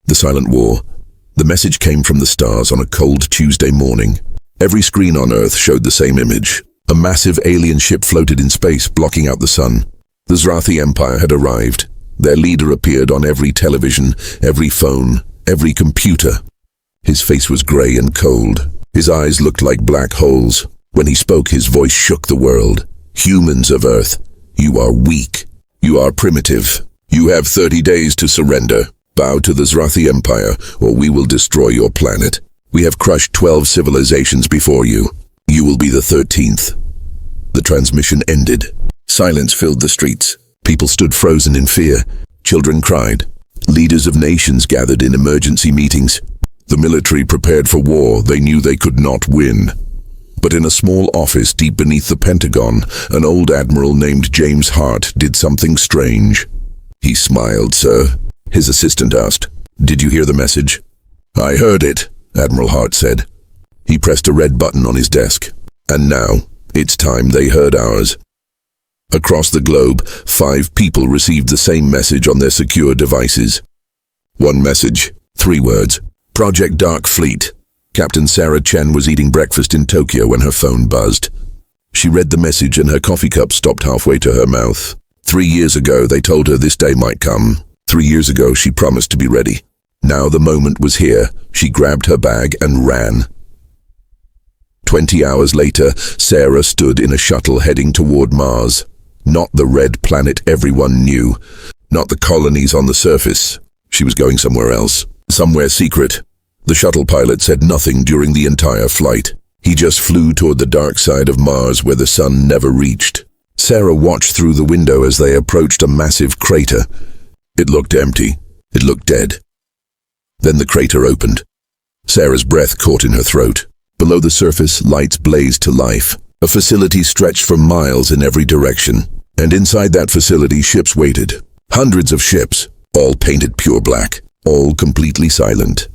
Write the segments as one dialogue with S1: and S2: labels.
S1: The silent war. The message came from the stars on a cold Tuesday morning. Every screen on Earth showed the same image. A massive alien ship floated in space, blocking out the sun. The Zrathi Empire had arrived. Their leader appeared on every television, every phone, every computer. His face was grey and cold. His eyes looked like black holes. When he spoke, his voice shook the world. Humans of Earth, you are weak. You are primitive. You have 30 days to surrender. Bow to the Zrathi Empire, or we will destroy your planet. We have crushed 12 civilizations before you. You will be the 13th. The transmission ended. Silence filled the streets. People stood frozen in fear. Children cried. Leaders of nations gathered in emergency meetings. The military prepared for war. They knew they could not win. But in a small office deep beneath the Pentagon, an old admiral named James Hart did something strange. He smiled, sir. His assistant asked, "Did you hear the message?" "I heard it," Admiral Hart said. He pressed a red button on his desk. And now, it's time they heard ours. Across the globe, 5 people received the same message on their secure devices. One message, 3 words. Project Dark Fleet. Captain Sarah Chen was eating breakfast in Tokyo when her phone buzzed. She read the message and her coffee cup stopped halfway to her mouth. 3 years ago, they told her this day might come. 3 years ago, she promised to be ready. Now the moment was here. She grabbed her bag and ran. 20 hours later, Sarah stood in a shuttle heading toward Mars. Not the red planet everyone knew. Not the colonies on the surface. She was going somewhere else. Somewhere secret. The shuttle pilot said nothing during the entire flight. He just flew toward the dark side of Mars where the sun never reached. Sarah watched through the window as they approached a massive crater. It looked empty. It looked dead. Then the crater opened. Sarah's breath caught in her throat. Below the surface, lights blazed to life. A facility stretched for miles in every direction. And inside that facility, ships waited. Hundreds of ships, all painted pure black, all completely silent.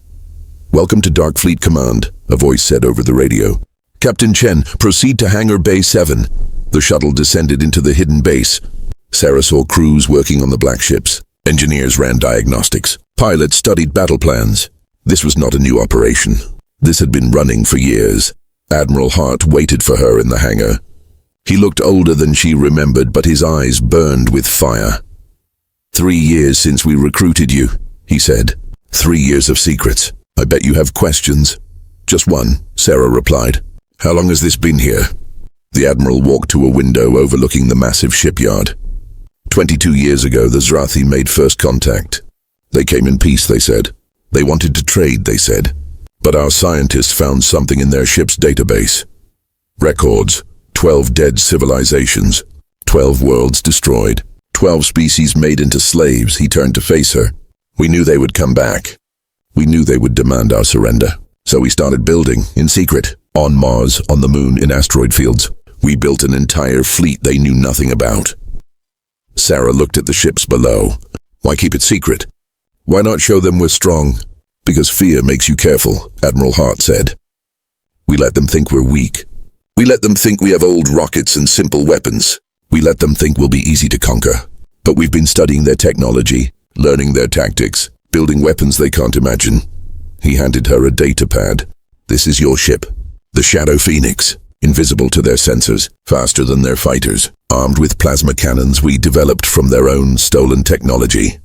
S1: "Welcome to Dark Fleet Command," a voice said over the radio. "Captain Chen, proceed to Hangar Bay 7. The shuttle descended into the hidden base. Sarah saw crews working on the black ships. Engineers ran diagnostics. Pilots studied battle plans. This was not a new operation. This had been running for years. Admiral Hart waited for her in the hangar. He looked older than she remembered, but his eyes burned with fire. 3 years since we recruited you," he said. 3 years of secrets. I bet you have questions." "Just one," Sarah replied. "How long has this been here?" The Admiral walked to a window overlooking the massive shipyard. 22 years ago, the Zrathi made first contact. They came in peace, they said. They wanted to trade, they said. But our scientists found something in their ship's database. Records, 12 dead civilizations, 12 worlds destroyed, 12 species made into slaves. He turned to face her. We knew they would come back. We knew they would demand our surrender. So we started building, in secret, on Mars, on the moon, in asteroid fields. We built an entire fleet they knew nothing about. Sarah looked at the ships below. Why keep it secret? Why not show them we're strong? Because fear makes you careful, Admiral Hart said. We let them think we're weak. We let them think we have old rockets and simple weapons. We let them think we'll be easy to conquer. But we've been studying their technology, learning their tactics, building weapons they can't imagine. He handed her a data pad. This is your ship, the Shadow Phoenix, invisible to their sensors, faster than their fighters, armed with plasma cannons we developed from their own stolen technology.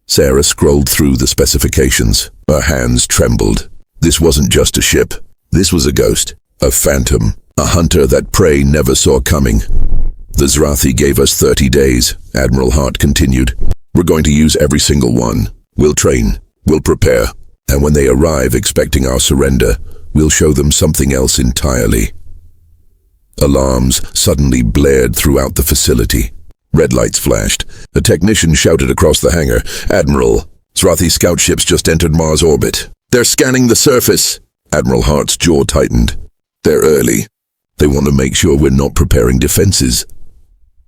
S1: Sarah scrolled through the specifications. Her hands trembled. This wasn't just a ship. This was a ghost, a phantom, a hunter that prey never saw coming. The Zrathi gave us 30 days, Admiral Hart continued. We're going to use every single one. We'll train, we'll prepare, and when they arrive expecting our surrender, we'll show them something else entirely. Alarms suddenly blared throughout the facility. Red lights flashed. A technician shouted across the hangar, Admiral, Zrathi scout ships just entered Mars orbit. They're scanning the surface. Admiral Hart's jaw tightened. They're early. They want to make sure we're not preparing defenses.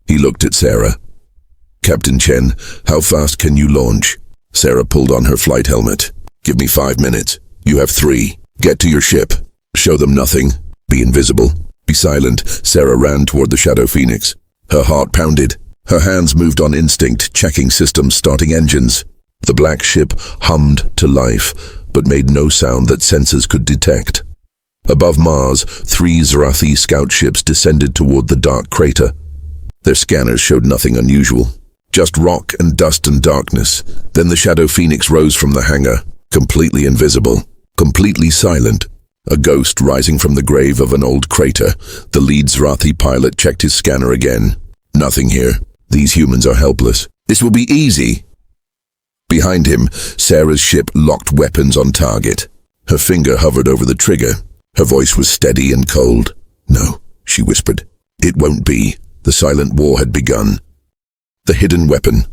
S1: He looked at Sarah. Captain Chen, how fast can you launch? Sarah pulled on her flight helmet. Give me 5 minutes. You have 3. Get to your ship. Show them nothing. Be invisible. Be silent. Sarah ran toward the Shadow Phoenix. Her heart pounded. Her hands moved on instinct, checking systems, starting engines. The black ship hummed to life, but made no sound that sensors could detect. Above Mars, 3 Zarathi scout ships descended toward the dark crater. Their scanners showed nothing unusual, just rock and dust and darkness. Then the Shadow Phoenix rose from the hangar, completely invisible, completely silent. A ghost rising from the grave of an old crater. The lead Zarathi pilot checked his scanner again. Nothing here. These humans are helpless. This will be easy. Behind him, Sarah's ship locked weapons on target. Her finger hovered over the trigger. Her voice was steady and cold. "No," she whispered. "It won't be." The silent war had begun. The hidden weapon.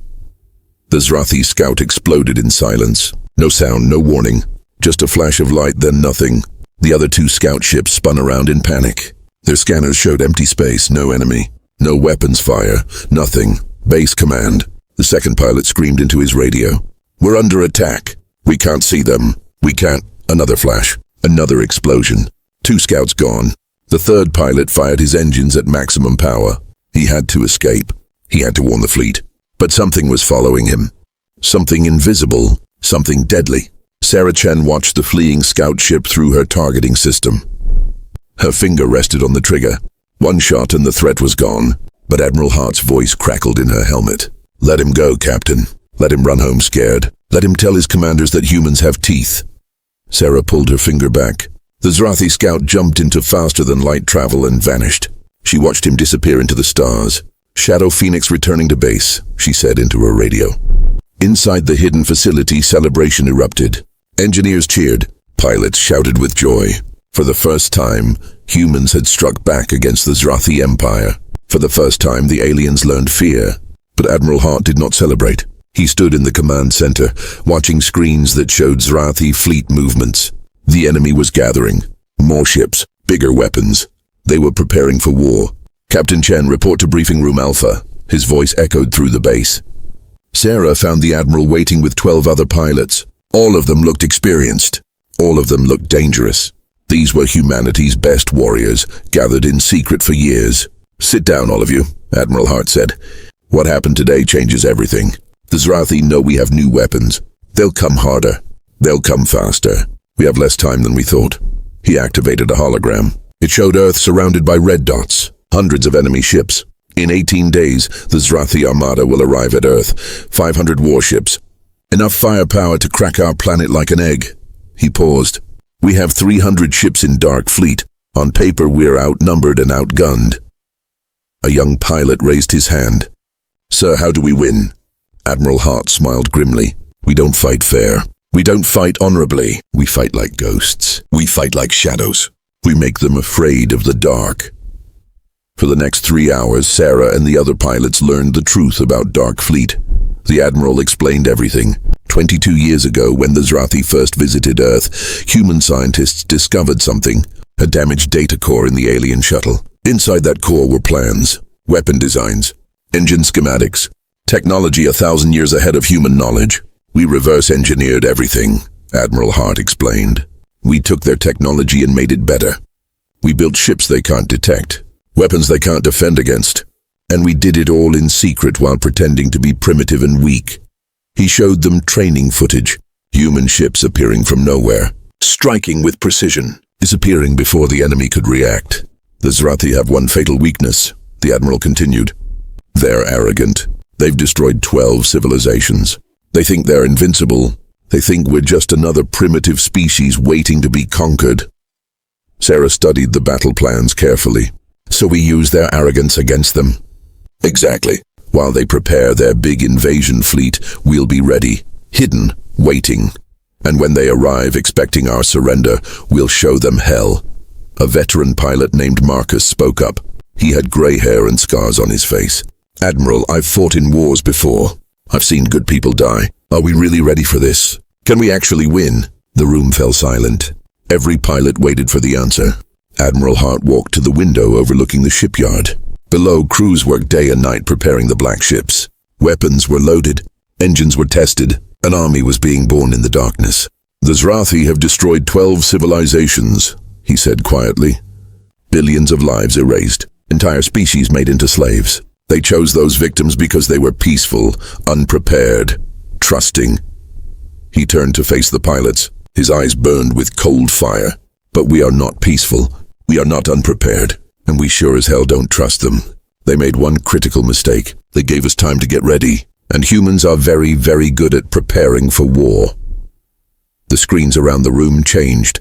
S1: The Zarathi scout exploded in silence. No sound, no warning. Just a flash of light, then nothing. The other 2 scout ships spun around in panic. Their scanners showed empty space, no enemy. No weapons fire, nothing. Base command. The second pilot screamed into his radio. "We're under attack. We can't see them. We can't." Another flash. Another explosion. 2 scouts gone. The third pilot fired his engines at maximum power. He had to escape. He had to warn the fleet. But something was following him. Something invisible. Something deadly. Sarah Chen watched the fleeing scout ship through her targeting system. Her finger rested on the trigger. One shot and the threat was gone. But Admiral Hart's voice crackled in her helmet. "Let him go, Captain. Let him run home scared. Let him tell his commanders that humans have teeth." Sarah pulled her finger back. The Zarathi scout jumped into faster-than-light travel and vanished. She watched him disappear into the stars. "Shadow Phoenix returning to base," she said into her radio. Inside the hidden facility, celebration erupted. Engineers cheered. Pilots shouted with joy. For the first time, humans had struck back against the Zarathi Empire. For the first time, the aliens learned fear. But Admiral Hart did not celebrate. He stood in the command center, watching screens that showed Zarathi fleet movements. The enemy was gathering. More ships, bigger weapons. They were preparing for war. "Captain Chen, report to briefing room Alpha." His voice echoed through the base. Sarah found the Admiral waiting with 12 other pilots. All of them looked experienced. All of them looked dangerous. These were humanity's best warriors, gathered in secret for years. "Sit down, all of you," Admiral Hart said. "What happened today changes everything. The Zarathi know we have new weapons. They'll come harder. They'll come faster. We have less time than we thought." He activated a hologram. It showed Earth surrounded by red dots, hundreds of enemy ships. "In 18 days, the Zarathi Armada will arrive at Earth. 500 warships. Enough firepower to crack our planet like an egg." He paused. "We have 300 ships in Dark Fleet. On paper, we're outnumbered and outgunned." A young pilot raised his hand. "Sir, how do we win?" Admiral Hart smiled grimly. "We don't fight fair. We don't fight honorably. We fight like ghosts. We fight like shadows. We make them afraid of the dark." For the next 3 hours, Sarah and the other pilots learned the truth about Dark Fleet. The Admiral explained everything. 22 years ago, when the Zarathi first visited Earth, human scientists discovered something, a damaged data core in the alien shuttle. Inside that core were plans, weapon designs, engine schematics, technology 1,000 years ahead of human knowledge. "We reverse-engineered everything," Admiral Hart explained. "We took their technology and made it better. We built ships they can't detect, weapons they can't defend against. And we did it all in secret while pretending to be primitive and weak." He showed them training footage, human ships appearing from nowhere, striking with precision, disappearing before the enemy could react. "The Zarathi have one fatal weakness," the Admiral continued. "They're arrogant. They've destroyed 12 civilizations. They think they're invincible. They think we're just another primitive species waiting to be conquered." Sarah studied the battle plans carefully. "So we use their arrogance against them?" "Exactly. While they prepare their big invasion fleet, we'll be ready, hidden, waiting. And when they arrive expecting our surrender, we'll show them hell." A veteran pilot named Marcus spoke up. He had gray hair and scars on his face. "Admiral, I've fought in wars before. I've seen good people die. Are we really ready for this? Can we actually win?" The room fell silent. Every pilot waited for the answer. Admiral Hart walked to the window overlooking the shipyard. Below, crews worked day and night preparing the black ships. Weapons were loaded, engines were tested, an army was being born in the darkness. "The Zarathi have destroyed 12 civilizations," he said quietly. "Billions of lives erased, entire species made into slaves. They chose those victims because they were peaceful, unprepared, trusting. He turned to face the pilots. His eyes burned with cold fire. But we are not peaceful. We are not unprepared. And we sure as hell don't trust them. They made one critical mistake. They gave us time to get ready. And humans are very, very good at preparing for war. The screens around the room changed.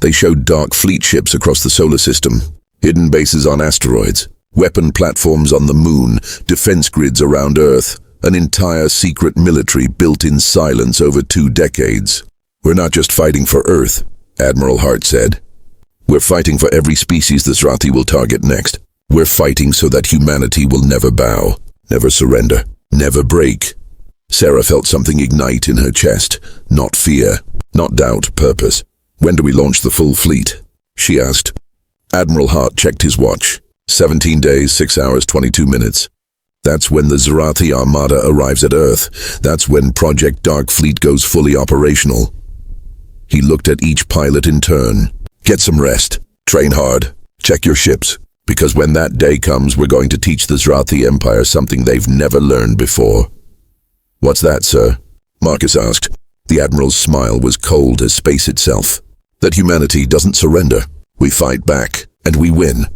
S1: They showed dark fleet ships across the solar system, hidden bases on asteroids, weapon platforms on the moon, defense grids around Earth, an entire secret military built in silence over 2 decades. We're not just fighting for Earth, Admiral Hart said. We're fighting for every species the Zrathi will target next. We're fighting so that humanity will never bow, never surrender, never break. Sarah felt something ignite in her chest. Not fear, not doubt, purpose. When do we launch the full fleet? She asked. Admiral Hart checked his watch. 17 days, 6 hours, 22 minutes. That's when the Zrathi Armada arrives at Earth. That's when Project Dark Fleet goes fully operational. He looked at each pilot in turn. Get some rest. Train hard. Check your ships. Because when that day comes, we're going to teach the Zrathi Empire something they've never learned before. What's that, sir? Marcus asked. The Admiral's smile was cold as space itself. That humanity doesn't surrender. We fight back, and we win.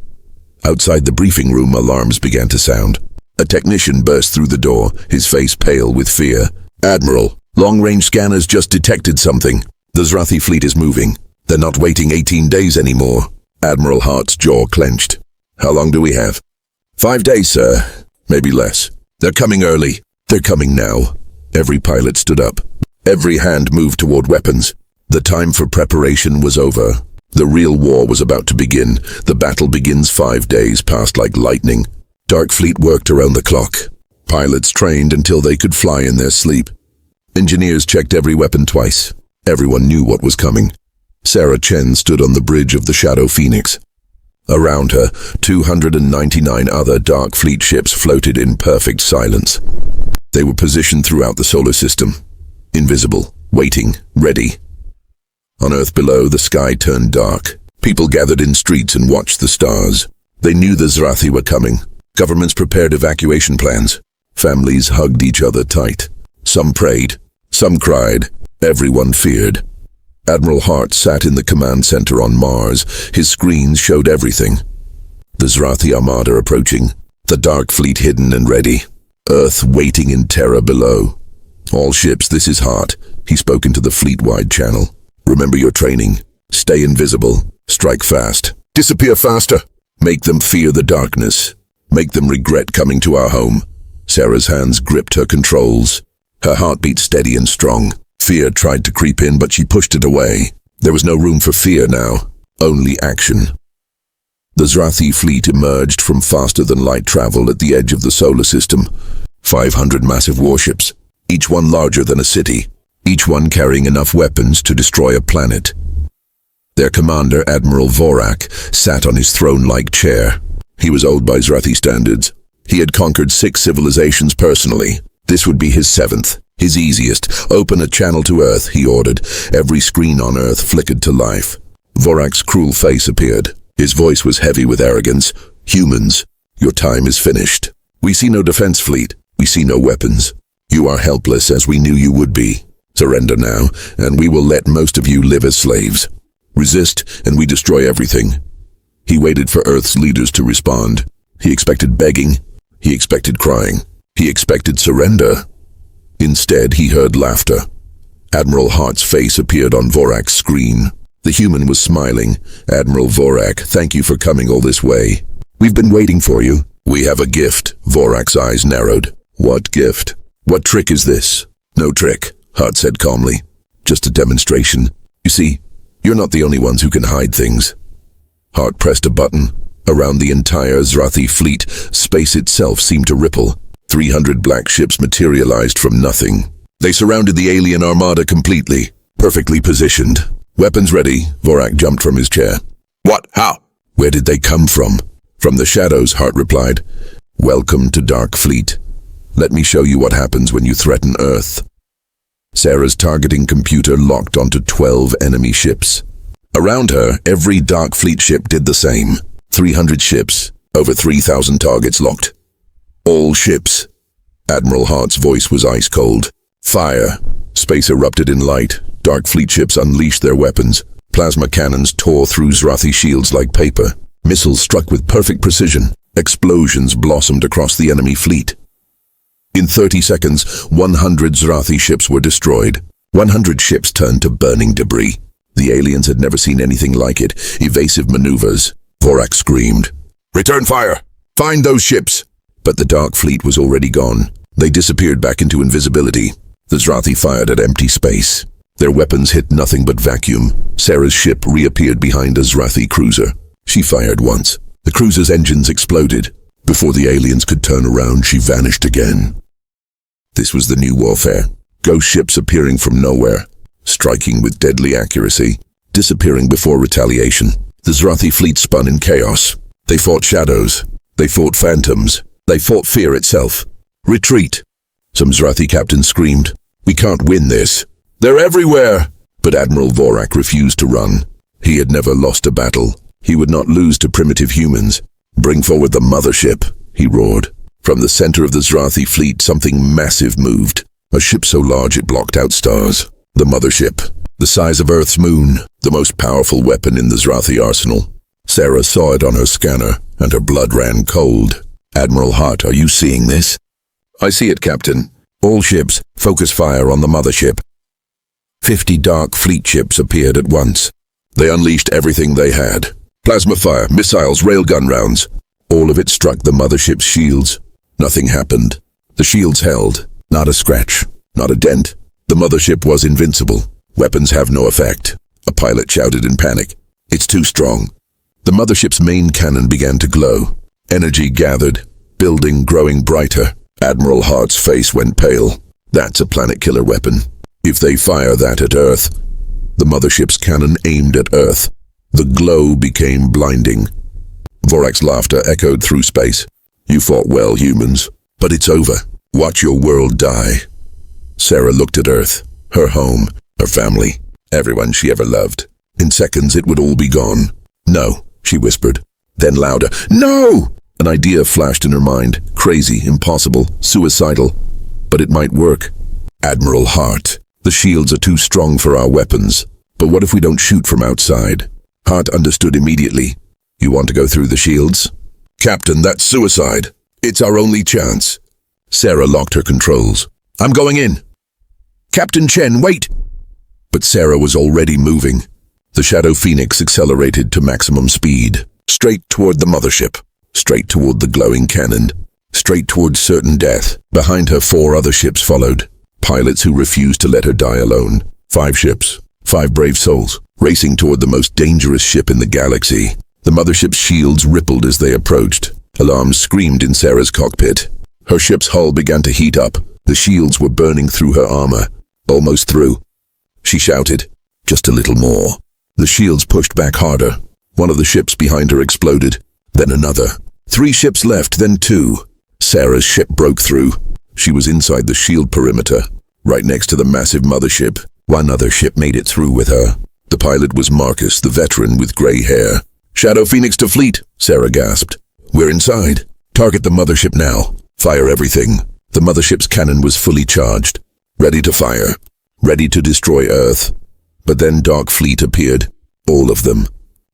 S1: Outside the briefing room, alarms began to sound. A technician burst through the door, his face pale with fear. Admiral, long-range scanners just detected something. The Zrathi fleet is moving. They're not waiting 18 days anymore. Admiral Hart's jaw clenched. How long do we have? 5 days, sir. Maybe less. They're coming early. They're coming now. Every pilot stood up. Every hand moved toward weapons. The time for preparation was over. The real war was about to begin. The battle begins 5 days past like lightning. Dark Fleet worked around the clock. Pilots trained until they could fly in their sleep. Engineers checked every weapon twice. Everyone knew what was coming. Sarah Chen stood on the bridge of the Shadow Phoenix. Around her, 299 other Dark Fleet ships floated in perfect silence. They were positioned throughout the solar system. Invisible, waiting, ready. On Earth below, the sky turned dark. People gathered in streets and watched the stars. They knew the Zrathi were coming. Governments prepared evacuation plans. Families hugged each other tight. Some prayed. Some cried. Everyone feared. Admiral Hart sat in the command center on Mars. His screens showed everything. The Zrathi Armada approaching. The Dark Fleet hidden and ready. Earth waiting in terror below. All ships, this is Hart. He spoke into the fleet-wide channel. Remember your training. Stay invisible. Strike fast. Disappear faster. Make them fear the darkness. Make them regret coming to our home. Sarah's hands gripped her controls. Her heart beat steady and strong. Fear tried to creep in, but she pushed it away. There was no room for fear now. Only action. The Zrathi fleet emerged from faster-than-light travel at the edge of the solar system. 500 massive warships, each one larger than a city, each one carrying enough weapons to destroy a planet. Their commander, Admiral Vorak, sat on his throne-like chair. He was old by Zrathi standards. He had conquered 6 civilizations personally. This would be his 7th, his easiest. Open a channel to Earth, he ordered. Every screen on Earth flickered to life. Vorak's cruel face appeared. His voice was heavy with arrogance. Humans, your time is finished. We see no defense fleet. We see no weapons. You are helpless as we knew you would be. Surrender now, and we will let most of you live as slaves. Resist, and we destroy everything. He waited for Earth's leaders to respond. He expected begging. He expected crying. He expected surrender. Instead, he heard laughter. Admiral Hart's face appeared on Vorak's screen. The human was smiling. Admiral Vorak, thank you for coming all this way. We've been waiting for you. We have a gift. Vorak's eyes narrowed. What gift? What trick is this? No trick, Hart said calmly. Just a demonstration. You see, you're not the only ones who can hide things. Hart pressed a button. Around the entire Zrathi fleet, space itself seemed to ripple. 300 black ships materialized from nothing. They surrounded the alien armada completely, perfectly positioned. Weapons ready, Vorak jumped from his chair. What? How? Where did they come from? From the shadows, Hart replied. Welcome to Dark Fleet. Let me show you what happens when you threaten Earth. Sarah's targeting computer locked onto 12 enemy ships. Around her, every Dark Fleet ship did the same. 300 ships, over 3,000 targets locked. All ships. Admiral Hart's voice was ice cold. Fire. Space erupted in light. Dark fleet ships unleashed their weapons. Plasma cannons tore through Zrathi shields like paper. Missiles struck with perfect precision. Explosions blossomed across the enemy fleet. In 30 seconds, 100 Zrathi ships were destroyed. 100 ships turned to burning debris. The aliens had never seen anything like it. Evasive maneuvers. Vorak screamed, "Return fire! Find those ships!" But the Dark Fleet was already gone. They disappeared back into invisibility. The Zrathi fired at empty space. Their weapons hit nothing but vacuum. Sarah's ship reappeared behind a Zrathi cruiser. She fired once. The cruiser's engines exploded. Before the aliens could turn around, she vanished again. This was the new warfare. Ghost ships appearing from nowhere, striking with deadly accuracy, disappearing before retaliation. The Zrathi fleet spun in chaos. They fought shadows. They fought phantoms. They fought fear itself. Retreat! Some Zrathi captains screamed, "We can't win this. They're everywhere!" But Admiral Vorak refused to run. He had never lost a battle. He would not lose to primitive humans. "Bring forward the mothership," he roared. From the center of the Zrathi fleet, something massive moved. A ship so large it blocked out stars. The mothership, the size of Earth's moon, the most powerful weapon in the Zrathi arsenal. Sarah saw it on her scanner, and her blood ran cold. "Admiral Hart, are you seeing this?" "I see it, Captain. All ships, focus fire on the mothership." 50 Dark Fleet ships appeared at once. They unleashed everything they had. Plasma fire, missiles, railgun rounds. All of it struck the mothership's shields. Nothing happened. The shields held. Not a scratch. Not a dent. The mothership was invincible. Weapons have no effect. A pilot shouted in panic. "It's too strong." The mothership's main cannon began to glow. Energy gathered, building, growing brighter. Admiral Hart's face went pale. That's a planet-killer weapon. If they fire that at Earth... The mothership's cannon aimed at Earth. The glow became blinding. Vorak's laughter echoed through space. "You fought well, humans. But it's over. Watch your world die." Sarah looked at Earth. Her home, her family, everyone she ever loved. In seconds, it would all be gone. "No," she whispered. Then louder, "No!" An idea flashed in her mind. Crazy, impossible, suicidal. But it might work. "Admiral Hart, the shields are too strong for our weapons. But what if we don't shoot from outside?" Hart understood immediately. "You want to go through the shields?" "Captain, that's suicide. It's our only chance." Sarah locked her controls. "I'm going in." "Captain Chen, wait!" But Sarah was already moving. The Shadow Phoenix accelerated to maximum speed. Straight toward the mothership. Straight toward the glowing cannon. Straight toward certain death. Behind her, 4 other ships followed. Pilots who refused to let her die alone. 5 ships. 5 brave souls. Racing toward the most dangerous ship in the galaxy. The mothership's shields rippled as they approached. Alarms screamed in Sarah's cockpit. Her ship's hull began to heat up. The shields were burning through her armor. Almost through. She shouted, "Just a little more." The shields pushed back harder. One of the ships behind her exploded. Then another. 3 ships left, then 2. Sarah's ship broke through. She was inside the shield perimeter, right next to the massive mothership. One other ship made it through with her. The pilot was Marcus, the veteran with gray hair. "Shadow Phoenix to fleet," Sarah gasped. "We're inside. Target the mothership now. Fire everything." The mothership's cannon was fully charged. Ready to fire. Ready to destroy Earth. But then Dark Fleet appeared. All of them.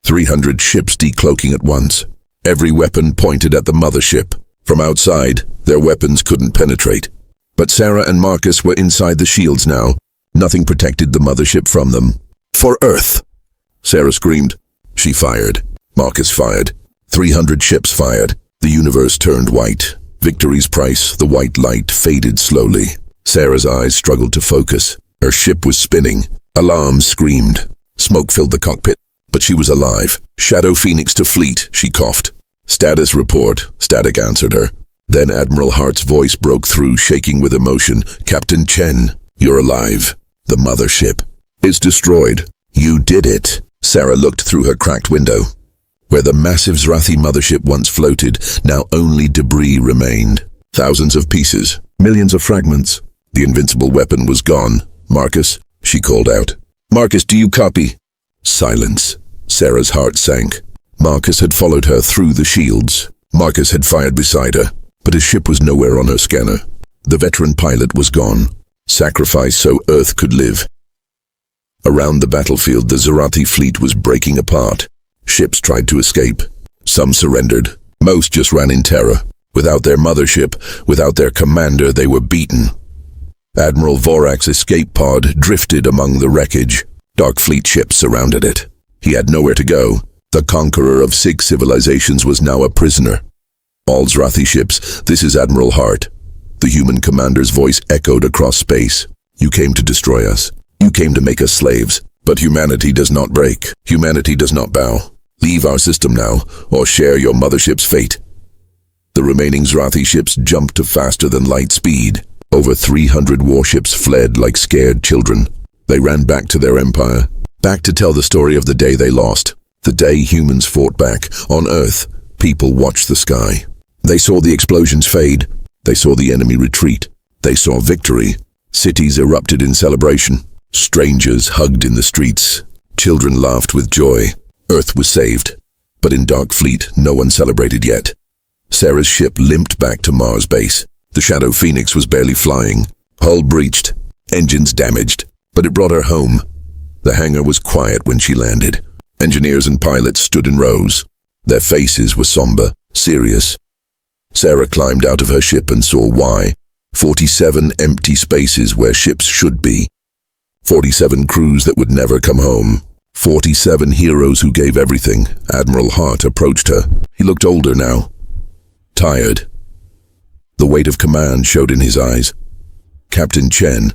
S1: 300 ships decloaking at once. Every weapon pointed at the mothership. From outside, their weapons couldn't penetrate. But Sarah and Marcus were inside the shields now. Nothing protected the mothership from them. "For Earth!" Sarah screamed. She fired. Marcus fired. 300 ships fired. The universe turned white. Victory's price, the white light, faded slowly. Sarah's eyes struggled to focus. Her ship was spinning. Alarms screamed. Smoke filled the cockpit. But she was alive. "Shadow Phoenix to fleet," she coughed. "Status report," Static answered her. Then Admiral Hart's voice broke through, shaking with emotion. "Captain Chen, you're alive. The mothership is destroyed. You did it." Sarah looked through her cracked window. Where the massive Zrathi mothership once floated, now only debris remained. Thousands of pieces, millions of fragments. The invincible weapon was gone. "Marcus," she called out. "Marcus, do you copy?" Silence. Sarah's heart sank. Marcus had followed her through the shields. Marcus had fired beside her, but his ship was nowhere on her scanner. The veteran pilot was gone. Sacrifice so Earth could live. Around the battlefield, the Zarathi fleet was breaking apart. Ships tried to escape. Some surrendered. Most just ran in terror. Without their mothership, without their commander, they were beaten. Admiral Vorak's escape pod drifted among the wreckage. Dark fleet ships surrounded it. He had nowhere to go. The conqueror of 6 civilizations was now a prisoner. All Zarathi ships, this is Admiral Hart. The human commander's voice echoed across space. You came to destroy us. You came to make us slaves. But humanity does not break. Humanity does not bow. Leave our system now, or share your mothership's fate. The remaining Zarathi ships jumped to faster than light speed. Over 300 warships fled like scared children. They ran back to their empire, back to tell the story of the day they lost. The day humans fought back. On Earth, people watched the sky. They saw the explosions fade. They saw the enemy retreat. They saw victory. Cities erupted in celebration. Strangers hugged in the streets. Children laughed with joy. Earth was saved. But in Dark Fleet, no one celebrated yet. Sarah's ship limped back to Mars base. The Shadow Phoenix was barely flying. Hull breached. Engines damaged. But it brought her home. The hangar was quiet when she landed. Engineers and pilots stood in rows. Their faces were somber, serious. Sarah climbed out of her ship and saw why. 47 empty spaces where ships should be. 47 crews that would never come home. 47 heroes who gave everything. Admiral Hart approached her. He looked older now. Tired. The weight of command showed in his eyes. Captain Chen,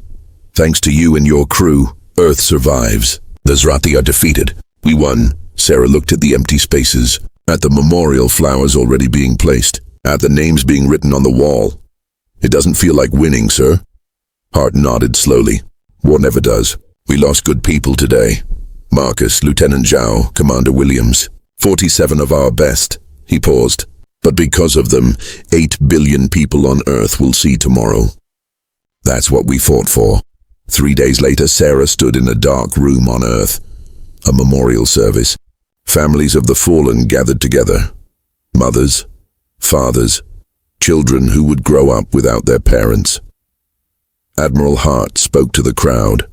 S1: thanks to you and your crew, Earth survives. The Zarathi are defeated. We won. Sarah looked at the empty spaces, at the memorial flowers already being placed, at the names being written on the wall. It doesn't feel like winning, sir. Hart nodded slowly. War never does. We lost good people today. Marcus, Lieutenant Zhao, Commander Williams. 47 of our best. He paused. But because of them, 8 billion people on Earth will see tomorrow. That's what we fought for. 3 days later, Sarah stood in a dark room on Earth. A memorial service. Families of the fallen gathered together. Mothers, fathers, children who would grow up without their parents. Admiral Hart spoke to the crowd.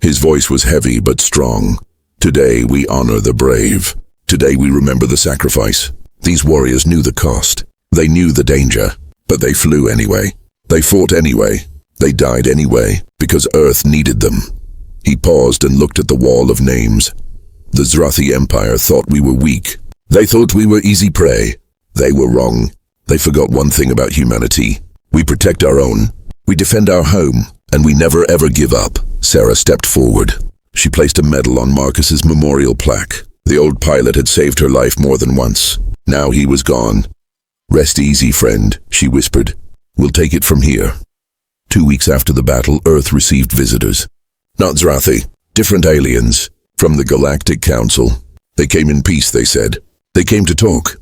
S1: His voice was heavy but strong. Today we honor the brave. Today we remember the sacrifice. These warriors knew the cost. They knew the danger, but they flew anyway. They fought anyway. They died anyway, because Earth needed them. He paused and looked at the wall of names. The Zarathi Empire thought we were weak. They thought we were easy prey. They were wrong. They forgot one thing about humanity. We protect our own. We defend our home, and we never ever give up. Sarah stepped forward. She placed a medal on Marcus's memorial plaque. The old pilot had saved her life more than once. Now he was gone. Rest easy, friend, she whispered. We'll take it from here. 2 weeks after the battle, Earth received visitors. Not Zarathi, different aliens, from the Galactic Council. They came in peace, they said. They came to talk.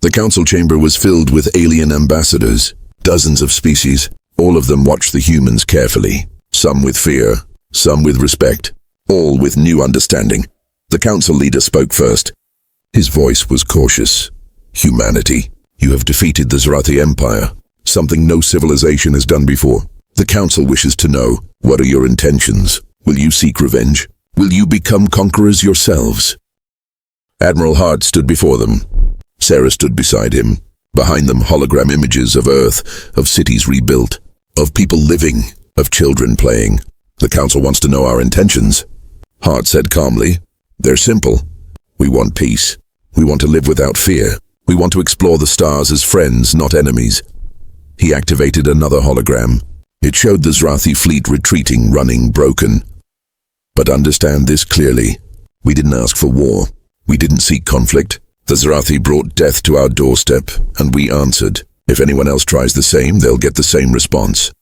S1: The council chamber was filled with alien ambassadors, dozens of species. All of them watched the humans carefully, some with fear, some with respect, all with new understanding. The council leader spoke first. His voice was cautious. Humanity, you have defeated the Zarathi Empire, something no civilization has done before. The council wishes to know, what are your intentions? Will you seek revenge? Will you become conquerors yourselves? Admiral Hart stood before them. Sarah stood beside him. Behind them, hologram images of Earth, of cities rebuilt, of people living, of children playing. The council wants to know our intentions. Hart said calmly, they're simple. We want peace. We want to live without fear. We want to explore the stars as friends, not enemies. He activated another hologram. It showed the Zarathi fleet retreating, running, broken. But understand this clearly. We didn't ask for war. We didn't seek conflict. The Zarathi brought death to our doorstep, and we answered. If anyone else tries the same, they'll get the same response.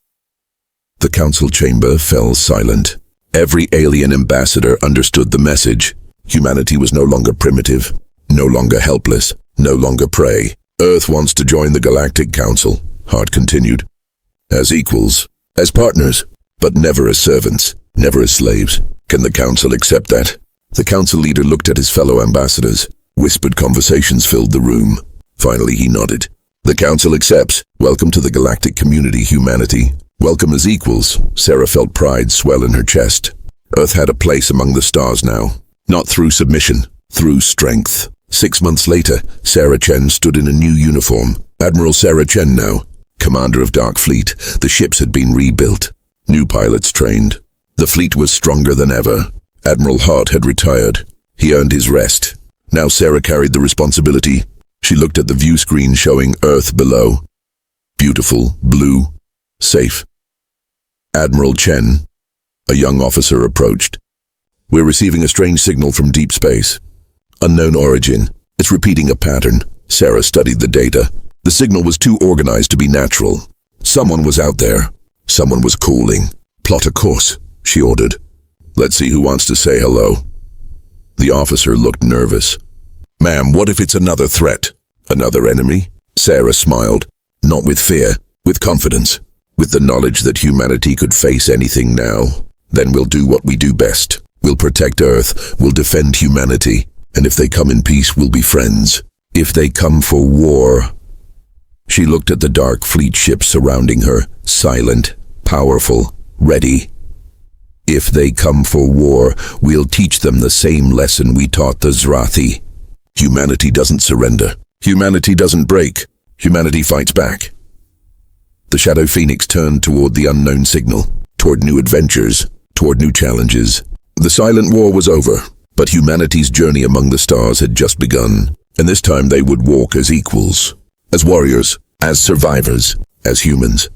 S1: The council chamber fell silent. Every alien ambassador understood the message. Humanity was no longer primitive, no longer helpless, no longer prey. Earth wants to join the Galactic Council, Hart continued. As equals, as partners, but never as servants, never as slaves. Can the council accept that? The council leader looked at his fellow ambassadors. Whispered conversations filled the room. Finally he nodded. The council accepts. Welcome to the galactic community, humanity. Welcome as equals, Sarah felt pride swell in her chest. Earth had a place among the stars now. Not through submission, through strength. 6 months later, Sarah Chen stood in a new uniform. Admiral Sarah Chen now, commander of Dark Fleet. The ships had been rebuilt. New pilots trained. The fleet was stronger than ever. Admiral Hart had retired. He earned his rest. Now Sarah carried the responsibility. She looked at the view screen showing Earth below. Beautiful, blue, safe. Admiral Chen, a young officer, approached. We're receiving a strange signal from deep space. Unknown origin. It's repeating a pattern. Sarah studied the data. The signal was too organized to be natural. Someone was out there. Someone was calling. Plot a course, she ordered. Let's see who wants to say hello. The officer looked nervous. Ma'am, what if it's another threat? Another enemy? Sarah smiled. Not with fear, with confidence. With the knowledge that humanity could face anything now. Then we'll do what we do best. We'll protect Earth, we'll defend humanity. And if they come in peace, we'll be friends. If they come for war... She looked at the Dark Fleet ships surrounding her, silent, powerful, ready. If they come for war, we'll teach them the same lesson we taught the Zrathi. Humanity doesn't surrender. Humanity doesn't break. Humanity fights back. The Shadow Phoenix turned toward the unknown signal, toward new adventures, toward new challenges. The silent war was over, but humanity's journey among the stars had just begun, and this time they would walk as equals, as warriors, as survivors, as humans.